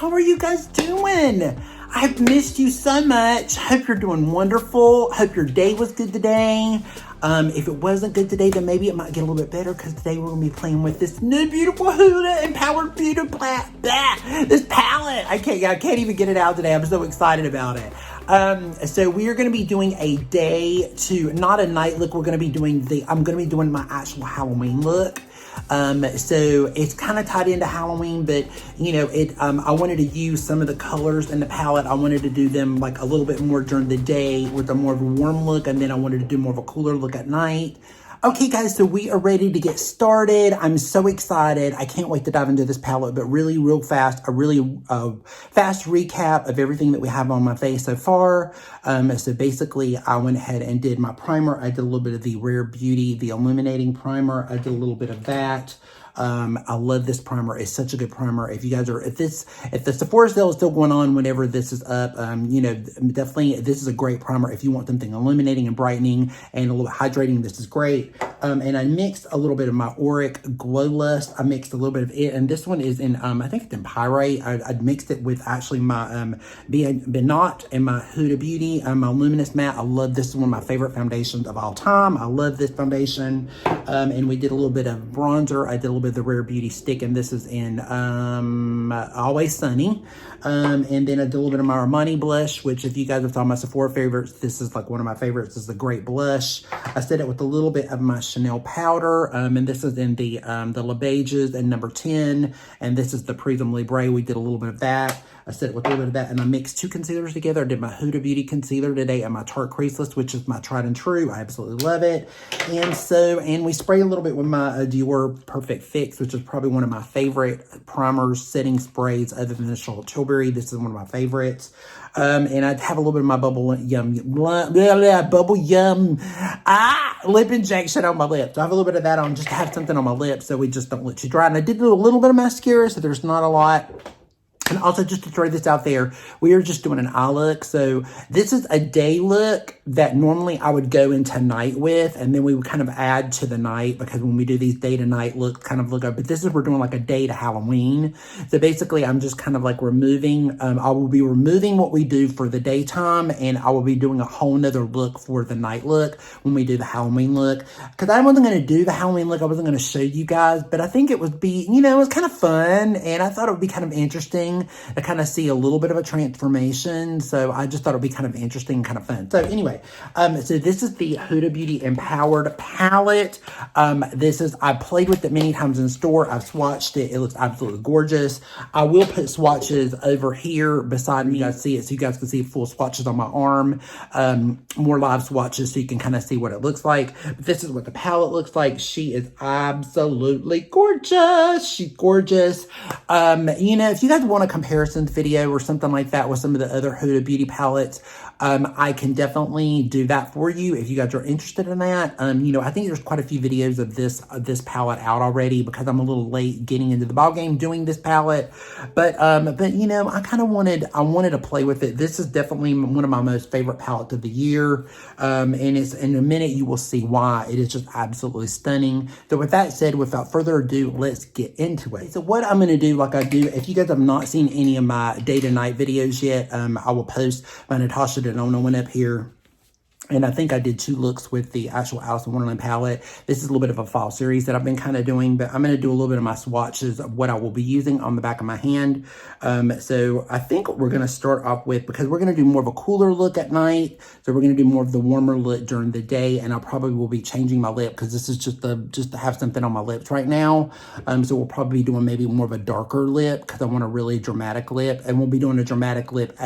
how are you guys doing? I've missed you so much. Hope you're doing wonderful. Hope your day was good today. If it wasn't good today, then maybe it might get a little bit better because today we're going to be playing with this new beautiful Huda Empowered Beauty this palette. I can't even get it out today. I'm so excited about it. So we are going to be doing a day to, not a night look. We're going to be doing I'm going to be doing my actual Halloween look. So it's kind of tied into Halloween, but you know, I wanted to use some of the colors in the palette. I wanted to do them like a little bit more during the day with a more of a warm look, and then I wanted to do more of a cooler look at night. Okay guys, so we are ready to get started. I'm so excited. I can't wait to dive into this palette, but really real fast, a really fast recap of everything that we have on my face so far. So basically I went ahead and did my primer. I did a little bit of the Rare Beauty, the illuminating primer. I did a little bit of that. I love this primer. It's such a good primer. If you guys are, if the Sephora sale is still going on whenever this is up, you know, definitely this is a great primer. If you want something illuminating and brightening and a little bit hydrating, this is great. And I mixed a little bit of my Auric Glow Lust. I mixed a little bit of it, and this one is in, I think it's in Pyrite. I mixed it with actually my Benot and my Huda Beauty, my Luminous Matte. I love this. Is one of my favorite foundations of all time. I love this foundation. And we did a little bit of bronzer. I did a little bit of the Rare Beauty stick, and this is in Always Sunny. And then I did a little bit of my Armani blush, which if you guys have saw my Sephora favorites, this is like one of my favorites. This is a great blush. I set it with a little bit of my Chanel powder, and this is in the Le Beiges and number 10, and this is the Prism Libre. We did a little bit of that. I set it with a little bit of that, and I mixed two concealers together. I did my Huda Beauty concealer today and my Tarte Creaseless, which is my tried and true. I absolutely love it. And we sprayed a little bit with my Dior Perfect Fix, which is probably one of my favorite primers, setting sprays other than the Charlotte Tilbury. This is one of my favorites. And I have a little bit of my bubble yum lip injection on my lips. I have a little bit of that on just to have something on my lips so we just don't look too dry. And I did do a little bit of mascara, so there's not a lot. And also, just to throw this out there, we are just doing an eye look. So this is a day look that normally I would go into night with, and then we would kind of add to the night, because when we do these day to night look up, but this is, we're doing like a day to Halloween. So basically I'm just kind of like removing, I will be removing what we do for the daytime, and I will be doing a whole nother look for the night look when we do the Halloween look. Because I wasn't going to do the Halloween look, I wasn't going to show you guys, but I think it would be, you know, it was kind of fun, and I thought it would be kind of interesting to kind of see a little bit of a transformation. So I just thought it'd be kind of interesting, kind of fun. So anyway, so this is the Huda Beauty Empowered palette. I played with it many times in store. I've swatched it. It looks absolutely gorgeous. I will put swatches over here beside me. You guys see it, so you guys can see full swatches on my arm. More live swatches so you can kind of see what it looks like. But this is what the palette looks like. She is absolutely gorgeous. She's gorgeous. You know, if you guys want a comparison video or something like that with some of the other Huda Beauty palettes, I can definitely do that for you if you guys are interested in that. You know, I think there's quite a few videos of this palette out already, because I'm a little late getting into the ball game doing this palette. But you know, I wanted to play with it. This is definitely one of my most favorite palettes of the year. And it's, in a minute you will see why. It is just absolutely stunning. So with that said, without further ado, let's get into it. So what I'm going to do, like I do, if you guys have not seen any of my day to night videos yet, I will post my Natasha Denona one up here. And I think I did 2 looks with the actual Alice in Wonderland palette. This is a little bit of a fall series that I've been kind of doing, but I'm going to do a little bit of my swatches of what I will be using on the back of my hand. So I think we're going to start off with, because we're going to do more of a cooler look at night. So we're going to do more of the warmer look during the day, and I probably will be changing my lip, because this is just to have something on my lips right now. So we'll probably be doing maybe more of a darker lip, because I want a really dramatic lip, and we'll be doing a dramatic lip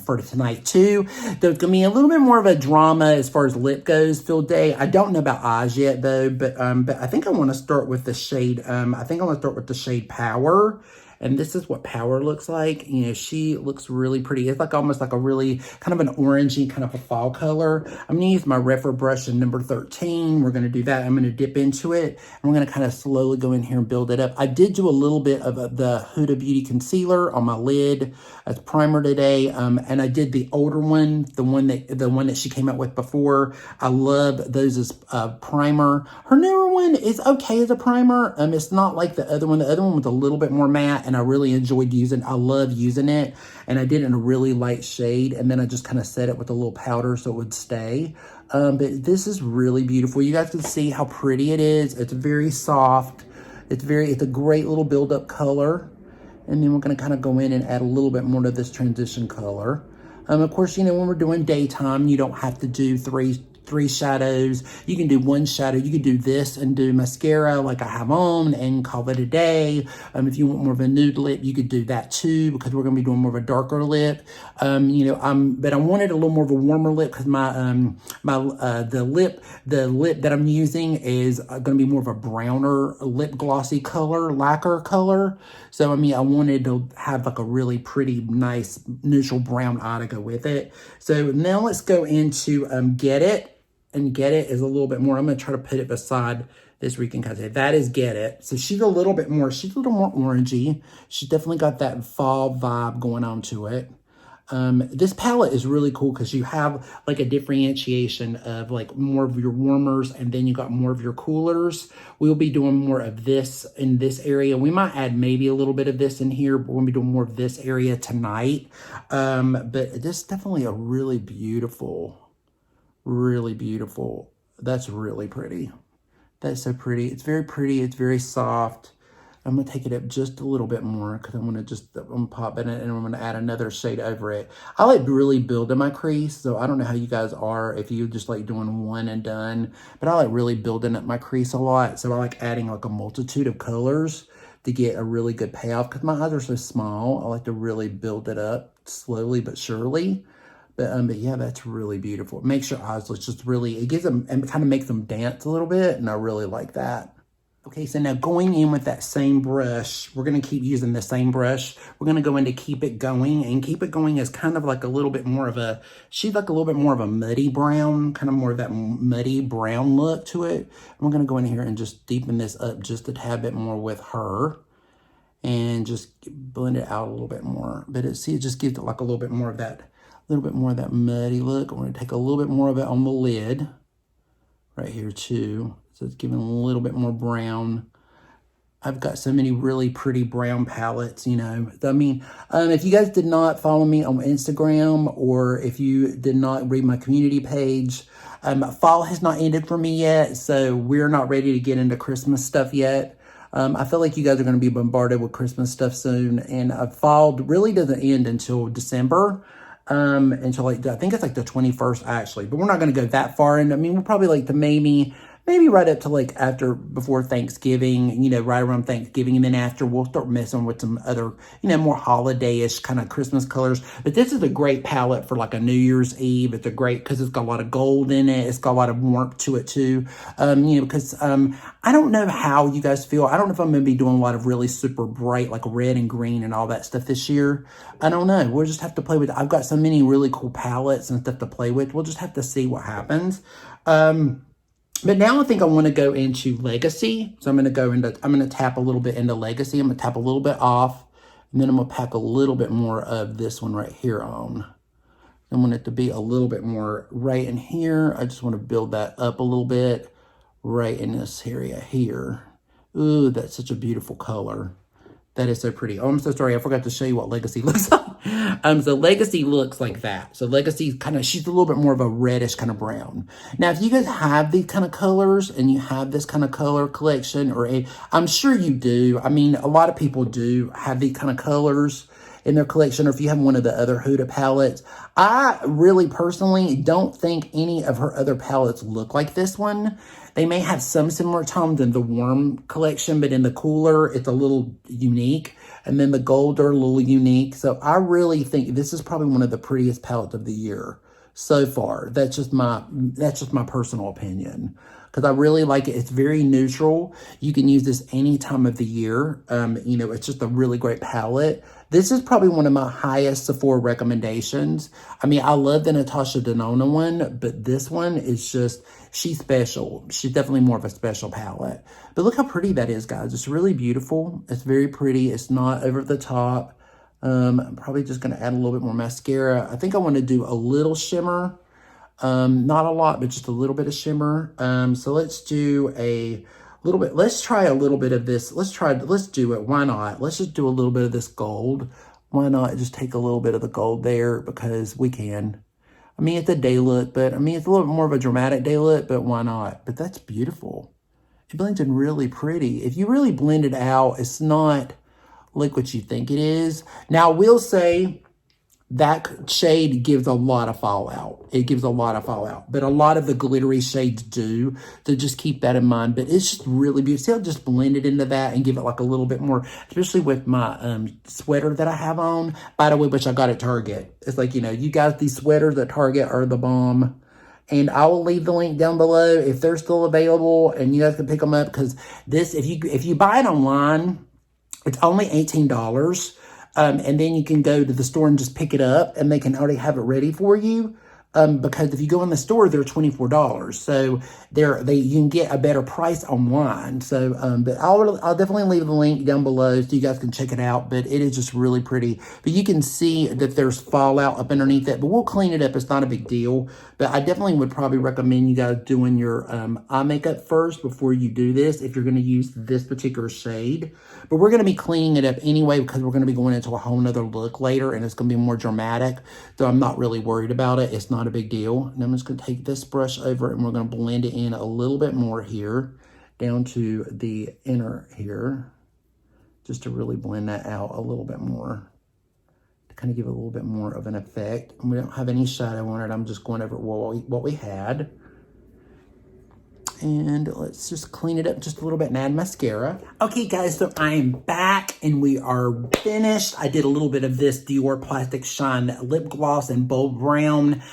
for tonight too. There's going to be a little bit more of a drama as far as lip goes filled day. I don't know about eyes yet though, but I think I want to start with the shade, I think I want to start with the shade Power. And this is what Power looks like. You know, she looks really pretty. It's like almost like a really kind of an orangey kind of a fall color. I'm going to use my Refer brush in number 13. We're going to do that. I'm going to dip into it, and we're going to kind of slowly go in here and build it up. I did do a little bit of the Huda Beauty concealer on my lid as primer today. And I did the older one, the one that she came out with before. I love those as primer. Her newer one is okay as a primer. It's not like the other one. The other one was a little bit more matte, and and I really enjoyed I love using it, and I did it in a really light shade, and then I just kind of set it with a little powder so it would stay. But this is really beautiful. You guys can see how pretty it is. It's very soft. It's a great little build-up color. And then we're going to kind of go in and add a little bit more to this transition color. Of course, you know, when we're doing daytime, you don't have to do three shadows. You can do one shadow. You can do this and do mascara like I have on and call it a day. If you want more of a nude lip, you could do that too, because we're going to be doing more of a darker lip. You know, but I wanted a little more of a warmer lip because the lip that I'm using is going to be more of a browner lip glossy color, lacquer color. So, I mean, I wanted to have like a really pretty, nice, neutral brown eye to go with it. So now let's go into Get It. And Get It is a little bit more. I'm going to try to put it beside this where you can kind of say, that is Get It. So she's a little more orangey. She's definitely got that fall vibe going on to it. This palette is really cool because you have like a differentiation of like more of your warmers, and then you got more of your coolers. We'll be doing more of this in this area. We might add maybe a little bit of this in here, but we'll be doing more of this area tonight. But this is definitely a really beautiful. That's really pretty. That's so pretty. It's very pretty. It's very soft. I'm going to take it up just a little bit more because I'm going to pop in it, and I'm going to add another shade over it. I like really building my crease, so I don't know how you guys are, if you just like doing one and done, but I like really building up my crease a lot. So I like adding like a multitude of colors to get a really good payoff because my eyes are so small. I like to really build it up slowly but surely. But yeah, that's really beautiful. It makes your eyes look just really, it gives them, and kind of makes them dance a little bit, and I really like that. Okay, so now going in with that same brush, we're going to keep using the same brush. We're going to go into Keep It Going, and Keep It Going is kind of like a little bit more of a, she's like a little bit more of a muddy brown, kind of more of that muddy brown look to it. I'm going to go in here and just deepen this up just a tad bit more with her, and just blend it out a little bit more. But it just gives it like a little bit more of that muddy look. I'm going to take a little bit more of it on the lid right here too. So it's giving a little bit more brown. I've got so many really pretty brown palettes, you know. I mean, if you guys did not follow me on Instagram, or if you did not read my community page, fall has not ended for me yet, so we're not ready to get into Christmas stuff yet. I feel like you guys are going to be bombarded with Christmas stuff soon, and fall really doesn't end until December. Until like, I think it's like the 21st actually, but we're not going to go that far in. I mean, we're probably like the maybe right up to like before Thanksgiving, you know, right around Thanksgiving. And then after, we'll start messing with some other, you know, more holiday-ish kind of Christmas colors. But this is a great palette for like a New Year's Eve. It's a great, because it's got a lot of gold in it. It's got a lot of warmth to it too. You know, because I don't know how you guys feel. I don't know if I'm going to be doing a lot of really super bright, like red and green and all that stuff this year. I don't know. We'll just have to play with it. I've got so many really cool palettes and stuff to play with. We'll just have to see what happens. But now I think I want to go into Legacy. So I'm going to tap a little bit into Legacy. I'm going to tap a little bit off, and then I'm going to pack a little bit more of this one right here on. I want it to be a little bit more right in here. I just want to build that up a little bit right in this area here. Ooh, that's such a beautiful color. That is so pretty. Oh, I'm so sorry. I forgot to show you what Legacy looks like. So Legacy looks like that. So Legacy she's a little bit more of a reddish kind of brown. Now, if you guys have these kind of colors and you have this kind of color collection, I'm sure you do. I mean, a lot of people do have these kind of colors in their collection, or if you have one of the other Huda palettes. I really personally don't think any of her other palettes look like this one. They may have some similar tones in the warm collection, but in the cooler, it's a little unique. And then the gold are a little unique. So I really think this is probably one of the prettiest palettes of the year so far. That's just my personal opinion, because I really like it. It's very neutral. You can use this any time of the year. You know, it's just a really great palette. This is probably one of my highest Sephora recommendations. I mean, I love the Natasha Denona one, but this one is just, she's special. She's definitely more of a special palette. But look how pretty that is, guys. It's really beautiful. It's very pretty. It's not over the top. I'm probably just going to add a little bit more mascara. I think I want to do a little shimmer. Not a lot, but just a little bit of shimmer. So let's do little bit. Let's try a little bit of this. Let's do it. Why not? Let's just do a little bit of this gold. Why not just take a little bit of the gold there, because we can. I mean, it's a day look, but I mean, it's a little bit more of a dramatic day look, but why not? But that's beautiful. It blends in really pretty. If you really blend it out, it's not like what you think it is. Now, I will say that shade gives a lot of fallout. It gives a lot of fallout, but a lot of the glittery shades do. So just keep that in mind. But it's just really beautiful. See, I'll just blend it into that and give it like a little bit more, especially with my sweater that I have on, by the way, which I got at Target. It's like, you know, you guys, these sweaters at Target are the bomb. And I will leave the link down below if they're still available, and you guys can pick them up, because this, if you buy it online, it's only $18. And then you can go to the store and just pick it up, and they can already have it ready for you. Because if you go in the store, they're $24. So you can get a better price online. So, but I'll definitely leave the link down below so you guys can check it out. But it is just really pretty. But you can see that there's fallout up underneath it. But we'll clean it up. It's not a big deal. But I definitely would probably recommend you guys doing your eye makeup first before you do this, if you're going to use this particular shade. But we're going to be cleaning it up anyway, because we're going to be going into a whole nother look later, and it's going to be more dramatic. So I'm not really worried about it. It's not a big deal. And I'm just going to take this brush over, and we're going to blend it in a little bit more here, down to the inner here, just to really blend that out a little bit more, to kind of give it a little bit more of an effect. And we don't have any shadow on it. I'm just going over what we had. And let's just clean it up just a little bit and add mascara. Okay, guys, so I am back and we are finished. I did a little bit of this Dior Plastic Shine lip gloss in Bold Brown.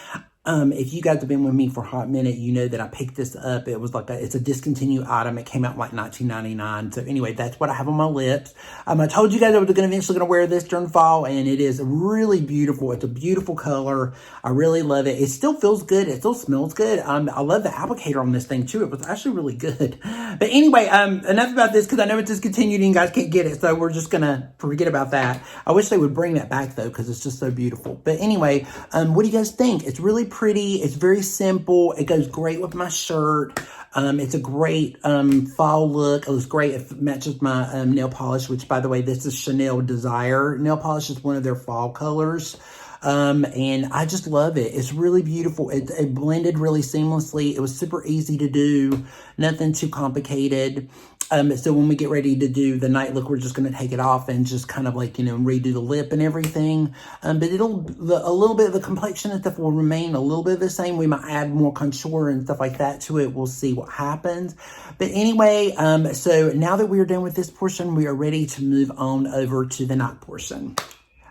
If you guys have been with me for a hot minute, you know that I picked this up. It was like it's a discontinued item. It came out like $19.99. So anyway, that's what I have on my lips. I told you guys I was eventually going to wear this during fall, and it is really beautiful. It's a beautiful color. I really love it. It still feels good. It still smells good. I love the applicator on this thing too. It was actually really good. But anyway, enough about this, because I know it's discontinued and you guys can't get it. So we're just going to forget about that. I wish they would bring that back though, because it's just so beautiful. But anyway, what do you guys think? It's really pretty. It's very simple. It goes great with my shirt. It's a great fall look. It looks great. It matches my nail polish, which, by the way, this is Chanel Desire nail polish. It's one of their fall colors. And I just love it. It's really beautiful. It blended really seamlessly. It was super easy to do. Nothing too complicated. So when we get ready to do the night look, we're just going to take it off and just kind of like, you know, redo the lip and everything. But a little bit of the complexion and stuff will remain a little bit the same. We might add more contour and stuff like that to it. We'll see what happens. But anyway, so now that we are done with this portion, we are ready to move on over to the night portion.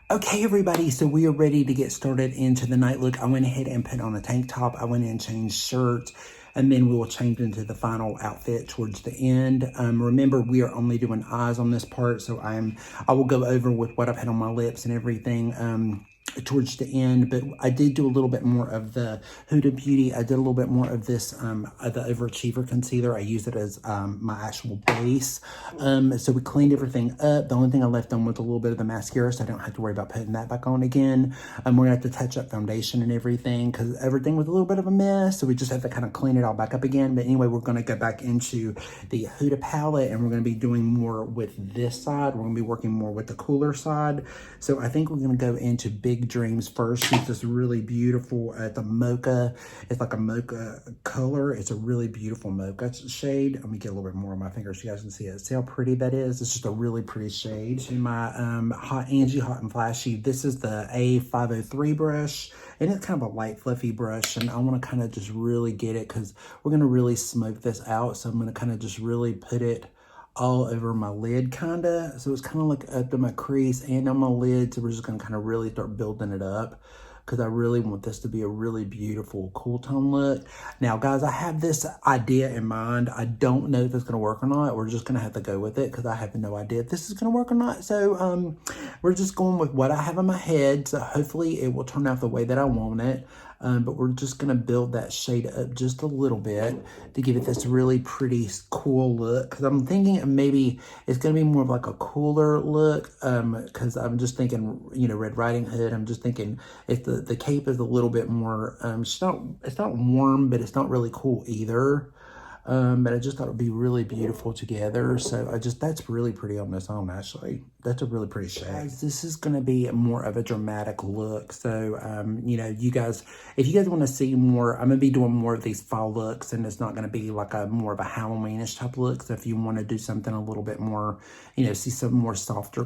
Okay, everybody, so we are ready to get started into the night look. I went ahead and put on a tank top. I went in and changed shirts, and then we will change into the final outfit towards the end. Remember, we are only doing eyes on this part, so I will go over with what I've had on my lips and everything towards the end. But I did do a little bit more of the Huda Beauty. I did a little bit more of this, the Overachiever concealer. I use it as my actual base. So we cleaned everything up. The only thing I left on was a little bit of the mascara, so I don't have to worry about putting that back on again. We're gonna have to touch up foundation and everything, because everything was a little bit of a mess, so we just have to kind of clean it all back up again. But anyway, we're gonna go back into the Huda palette, and we're gonna be doing more with this side. We're gonna be working more with the cooler side. So I think we're gonna go into Big Dreams first. It's this really beautiful, it's a mocha. It's like a mocha color. It's a really beautiful mocha shade. Let me get a little bit more on my finger so you guys can see it. See how pretty that is? It's just a really pretty shade. To my Hot and Flashy, this is the A503 brush, and it's kind of a light fluffy brush, and I want to kind of just really get it, because we're going to really smoke this out. So I'm going to kind of just really put it all over my lid, kind of. So it's kind of like up to my crease and on my lid. So we're just going to kind of really start building it up, because I really want this to be a really beautiful cool tone look. Now, guys, I have this idea in mind. I don't know if it's going to work or not. We're just going to have to go with it, because I have no idea if this is going to work or not. So we're just going with what I have in my head. So hopefully it will turn out the way that I want it. But we're just going to build that shade up just a little bit to give it this really pretty, cool look. Because I'm thinking maybe it's going to be more of like a cooler look. Because I'm just thinking, you know, Red Riding Hood. I'm just thinking if the cape is a little bit more, it's not warm, but it's not really cool either. But I just thought it would be really beautiful together. So that's really pretty on its own, actually. That's a really pretty shade. Guys, this is going to be more of a dramatic look. So, you know, you guys, if you guys want to see more, I'm going to be doing more of these fall looks, and it's not going to be like a more of a Halloweenish type look. So if you want to do something a little bit more, you know, see some more softer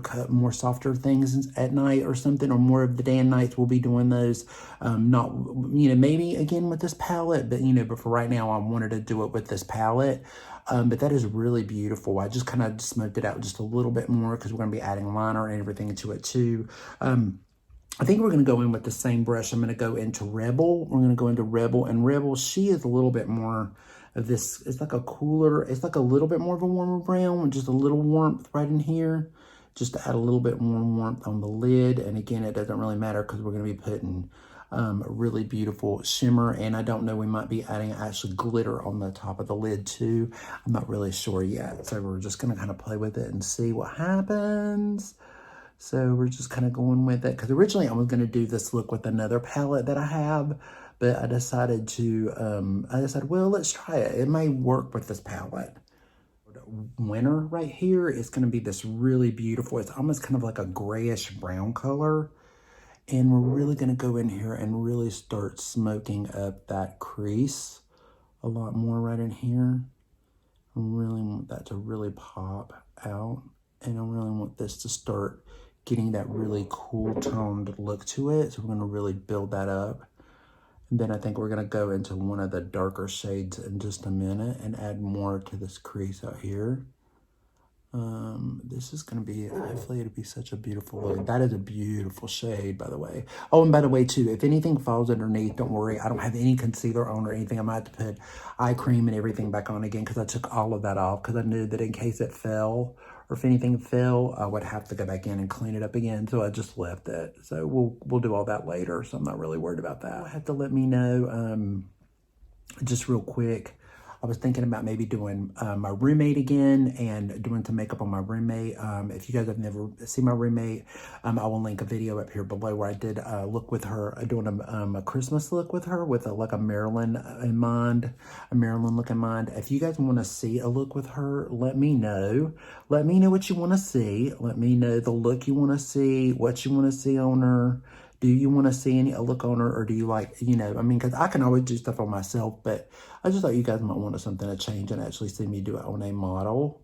softer things at night or something, or more of the day and nights, we'll be doing those. Not, you know, maybe again with this palette, but, you know, but for right now, I wanted to do it with this palette. But that is really beautiful. I just kind of smoked it out just a little bit more because we're going to be adding liner and everything to it too. I think we're going to go in with the same brush. I'm going to go into Rebel. We're going to go into Rebel, and Rebel, she is a little bit more of this. It's like a cooler, it's like a little bit more of a warmer brown, just a little warmth right in here, just to add a little bit more warmth on the lid. And again, it doesn't really matter because we're going to be putting a really beautiful shimmer, and I don't know, we might be adding actually glitter on the top of the lid too. I'm not really sure yet, so we're just gonna kind of play with it and see what happens. So we're just kind of going with it, because originally I was gonna do this look with another palette that I have, but I decided well, let's try it. It may work with this palette. Winter right here is gonna be this really beautiful, it's almost kind of like a grayish brown color. And we're really going to go in here and really start smoking up that crease a lot more right in here. I really want that to really pop out. And I really want this to start getting that really cool toned look to it. So we're going to really build that up. And then I think we're going to go into one of the darker shades in just a minute and add more to this crease out here. This is going to be, hopefully it'll be such a beautiful look. That is a beautiful shade, by the way. Oh, and by the way, too, if anything falls underneath, don't worry. I don't have any concealer on or anything. I might have to put eye cream and everything back on again, because I took all of that off, because I knew that in case it fell, or if anything fell, I would have to go back in and clean it up again. So I just left it. So we'll do all that later. So I'm not really worried about that. You'll have to let me know, just real quick. I was thinking about maybe doing my roommate again and doing some makeup on my roommate. If you guys have never seen my roommate, I will link a video up here below where I did a look with her, doing a Christmas look with her with like a Maryland in mind, a Maryland look in mind. If you guys want to see a look with her, let me know. Let me know what you want to see. Let me know the look you want to see, what you want to see on her. Do you want to see a look on her, or do you like, you know, I mean, because I can always do stuff on myself, but I just thought you guys might want something to change and actually see me do it on a model,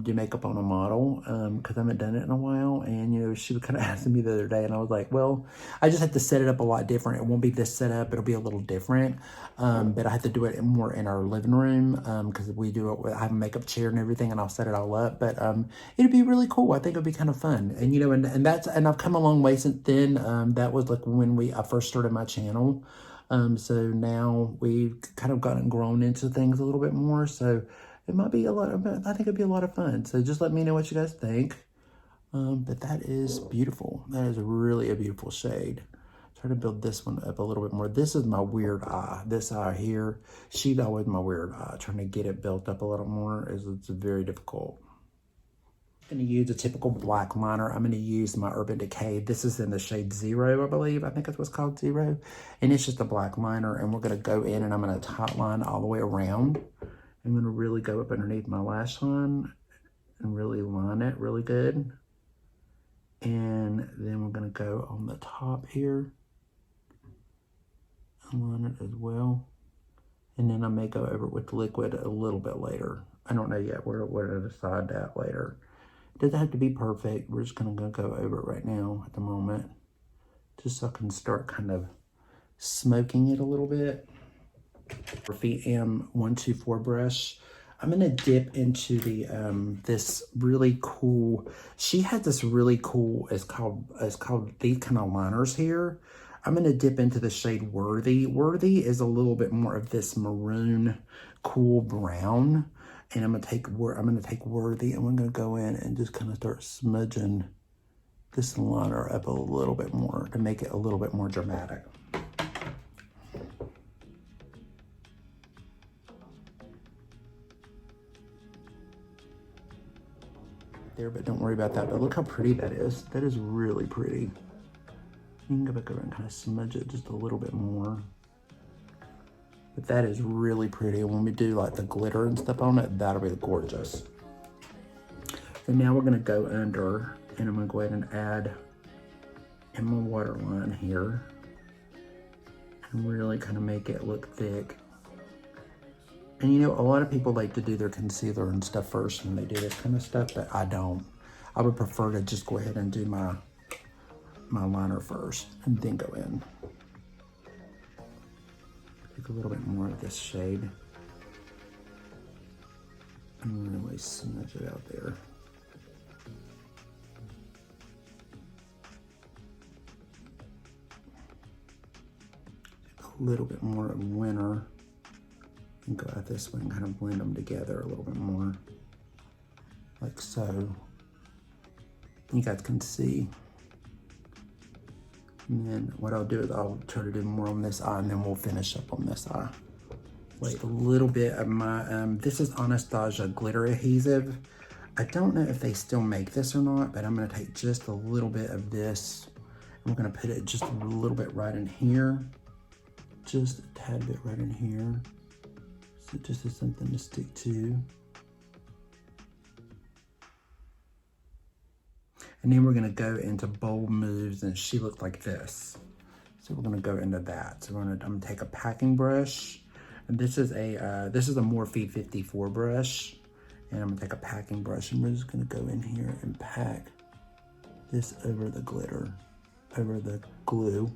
do makeup on a model, because I haven't done it in a while. And, you know, she was kind of asking me the other day, and I was like, well, I just have to set it up a lot different. It won't be this setup. It'll be a little different, but I have to do it more in our living room, because we do it, I have a makeup chair and everything, and I'll set it all up. But it'd be really cool. I think it'd be kind of fun. And, you know, and I've come a long way since then. That was like when I first started my channel. So now we've kind of grown into things a little bit more. So it might be I think it'd be a lot of fun. So just let me know what you guys think. But that is beautiful. That is really a beautiful shade. Try to build this one up a little bit more. This is my weird eye. This eye here, she's always my weird eye. Trying to get it built up a little more it's very difficult. I'm going to use a typical black liner. I'm going to use my Urban Decay. This is in the shade 0, I believe. I think that's what's called 0. And it's just a black liner. And we're going to go in and I'm going to top line all the way around. I'm going to really go up underneath my lash line and really line it really good. And then we're going to go on the top here and line it as well. And then I may go over it with liquid a little bit later. I don't know yet. We're going to decide that later. It doesn't have to be perfect. We're just going to go over it right now at the moment, just so I can start kind of smoking it a little bit. Morphe M124 brush. I'm going to dip into the this really cool, she had this really cool, it's called these kind of liners here. I'm going to dip into the shade Worthy. Worthy is a little bit more of this maroon cool brown. And I'm going to take Worthy, and we're going to go in and just kind of start smudging this liner up a little bit more to make it a little bit more dramatic. There, but don't worry about that. But look how pretty that is. That is really pretty. You can go back over and kind of smudge it just a little bit more. But that is really pretty. When we do like the glitter and stuff on it, that'll be gorgeous. So now we're gonna go under, and I'm gonna go ahead and add in my waterline here and really kind of make it look thick. And you know, a lot of people like to do their concealer and stuff first when they do this kind of stuff, but I don't. I would prefer to just go ahead and do my liner first and then go in. Take a little bit more of this shade and really smudge it out there. A little bit more of Winter and go out this way and kind of blend them together a little bit more, like so. You guys can see. And then what I'll do is I'll try to do more on this eye, and then we'll finish up on this eye. Just a little bit of my, this is Anastasia glitter adhesive. I don't know if they still make this or not, but I'm gonna take just a little bit of this, and we're gonna put it just a little bit right in here. Just a tad bit right in here. So just as something to stick to. And then we're gonna go into bold moves, and she looked like this. So we're gonna go into that. So I'm gonna take a packing brush, and this is a Morphe 54 brush, and I'm gonna take a packing brush, and we're just gonna go in here and pack this over the glitter, over the glue.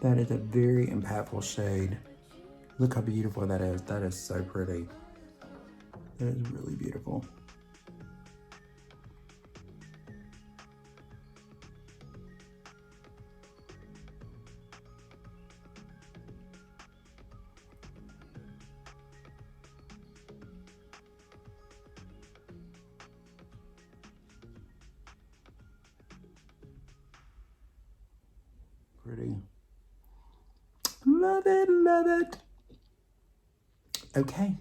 That is a very impactful shade. Look how beautiful that is. That is so pretty. That is really beautiful. Pretty. Love it, love it. Okay.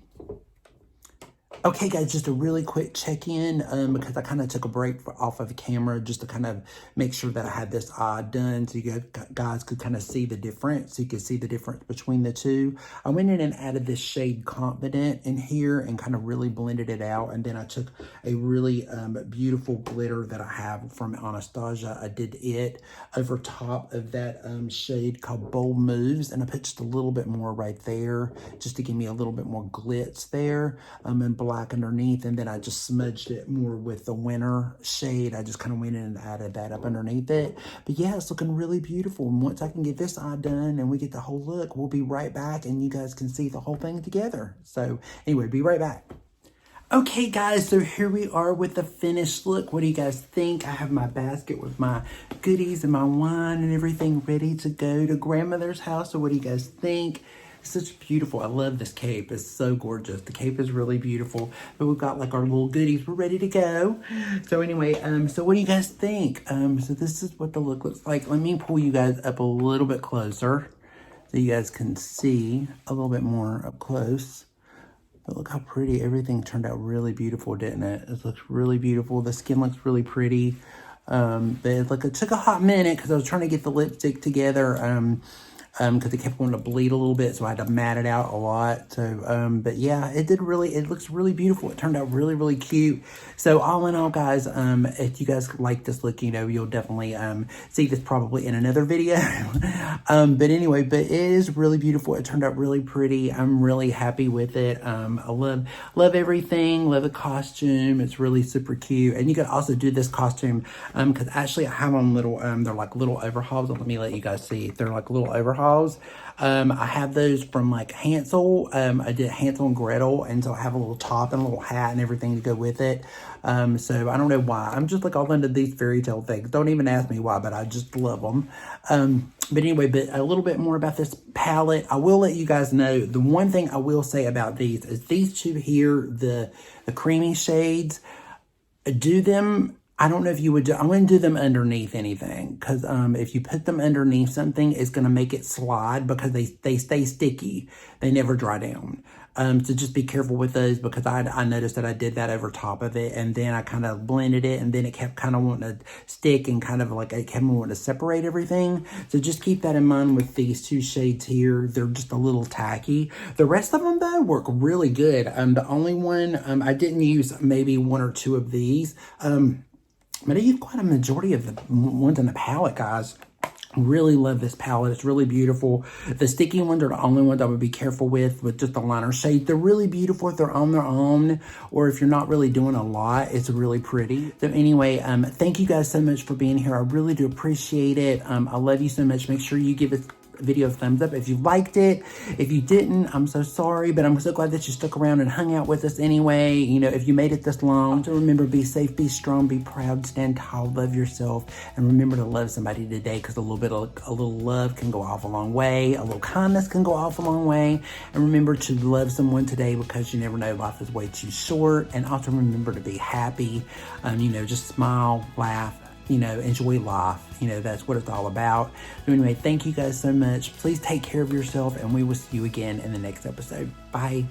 Okay, guys, just a really quick check-in because I kind of took a break off of the camera just to kind of make sure that I had this eye done so you guys could kind of see the difference. So you could see the difference between the two. I went in and added this shade Confident in here and kind of really blended it out. And then I took a really beautiful glitter that I have from Anastasia. I did it over top of that shade called Bold Moves. And I put just a little bit more right there just to give me a little bit more glitz there. And black underneath, and then I just smudged it more with the Winter shade. I just kind of went in and added that up underneath it. But yeah, it's looking really beautiful. And once I can get this eye done and we get the whole look, we'll be right back and you guys can see the whole thing together. So anyway, be right back. Okay guys, so here we are with the finished look. What do you guys think? I have my basket with my goodies and my wine and everything ready to go to grandmother's house. So what do you guys think? It's such beautiful. I love this cape. It's so gorgeous. The cape is really beautiful. But we've got like our little goodies. We're ready to go. So anyway, so what do you guys think? So this is what the look looks like. Let me pull you guys up a little bit closer so you guys can see a little bit more up close. But look how pretty. Everything turned out really beautiful, didn't it? It looks really beautiful. The skin looks really pretty. But it took a hot minute because I was trying to get the lipstick together. Because it kept wanting to bleed a little bit, so I had to mat it out a lot. So, but yeah, it looks really beautiful. It turned out really, really cute. So all in all, guys, if you guys like this look, you know, you'll definitely see this probably in another video. But anyway, but it is really beautiful. It turned out really pretty. I'm really happy with it. I love everything. Love the costume. It's really super cute. And you can also do this costume because actually I have them little, they're like little overhauls. Let me let you guys see. They're like little overhauls. I have those from like Hansel. I did Hansel and Gretel, and so I have a little top and a little hat and everything to go with it. So I don't know why. I'm just like all into these fairy tale things. Don't even ask me why, but I just love them. But anyway, but a little bit more about this palette. I will let you guys know, the one thing I will say about these is these two here, the creamy shades, do them. I don't know if you would do, I wouldn't do them underneath anything, because if you put them underneath something, it's going to make it slide because they stay sticky. They never dry down. So just be careful with those, because I noticed that I did that over top of it, and then I kind of blended it, and then it kept kind of wanting to stick, and kind of like it kept wanting to separate everything. So just keep that in mind with these two shades here. They're just a little tacky. The rest of them though work really good. The only one I didn't use maybe one or two of these. But I used quite a majority of the ones in the palette, guys. Really love this palette. It's really beautiful. The sticky ones are the only ones I would be careful with just the liner shade. They're really beautiful if they're on their own, or if you're not really doing a lot. It's really pretty. So anyway, thank you guys so much for being here. I really do appreciate it. I love you so much. Make sure you give it video a thumbs up if you liked it. If you didn't, I'm so sorry, but I'm so glad that you stuck around and hung out with us anyway. You know, if you made it this long. So remember, be safe, be strong, be proud, stand tall, love yourself, and remember to love somebody today, because a little love can go off a long way. A little kindness can go off a long way. And remember to love someone today, because you never know, life is way too short. And also remember to be happy. You know, just smile, laugh, you know, enjoy life. You know, that's what it's all about. So anyway, thank you guys so much. Please take care of yourself, and we will see you again in the next episode. Bye.